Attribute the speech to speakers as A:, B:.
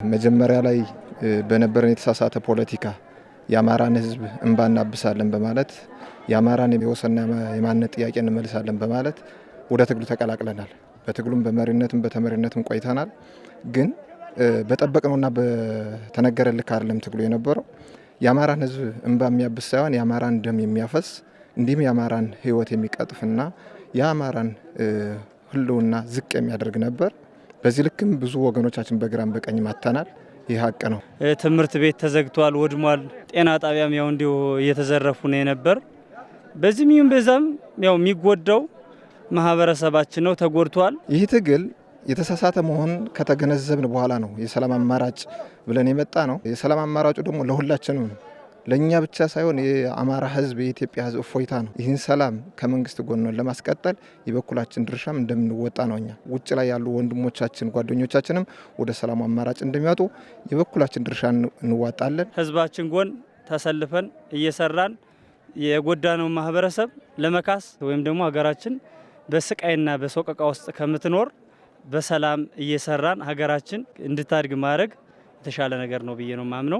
A: መጀመሪያ ላይ በነበረን የተሳሳተ ፖለቲካ የአማራን ሕዝብ እንባ እናብሳለን በማለት የአማራን የወሰንና የማንነት ጥያቄ እንመልሳለን በማለት ወደ ትግሉ ተቀላቅለናል። በትግሉም በመሪነትም በተመሪነትም ቆይተናል። ግን በጠበቅነውና በተነገረ ልክ አይደለም ትግሉ የነበረው። የአማራን ሕዝብ እንባ የሚያብስ ሳይሆን የአማራን ደም የሚያፈስ እንዲሁም የአማራን ሕይወት የሚቀጥፍና የአማራን ህልውና ዝቅ የሚያደርግ ነበር። በዚህ ልክም ብዙ ወገኖቻችን በግራም በቀኝ ማተናል። ይህ ሀቅ ነው።
B: ትምህርት ቤት ተዘግቷል፣ ወድሟል። ጤና ጣቢያም ያው እንዲሁ እየተዘረፉ ነው የነበር። በዚህም ይሁን በዛም ያው የሚጎዳው ማህበረሰባችን ነው፣ ተጎድቷል። ይህ
A: ትግል የተሳሳተ መሆን ከተገነዘብን በኋላ ነው የሰላም አማራጭ ብለን የመጣ ነው። የሰላም አማራጩ ደግሞ ለሁላችንም ነው። ለኛ ብቻ ሳይሆን የአማራ ህዝብ የኢትዮጵያ ህዝብ እፎይታ ነው። ይህን ሰላም ከመንግስት ጎን ለማስቀጠል የበኩላችን ድርሻም እንደምንወጣ ነው። እኛ ውጭ ላይ ያሉ ወንድሞቻችን ጓደኞቻችንም ወደ ሰላም አማራጭ እንደሚያጡ የበኩላችን ድርሻ እንዋጣለን።
B: ህዝባችን ጎን ተሰልፈን እየሰራን የጎዳነው ማህበረሰብ ለመካስ ወይም ደግሞ ሀገራችን በስቃይና በሰቆቃ ውስጥ ከምትኖር በሰላም እየሰራን ሀገራችን እንድታድግ ማድረግ የተሻለ ነገር ነው ብዬ ነው ማምነው።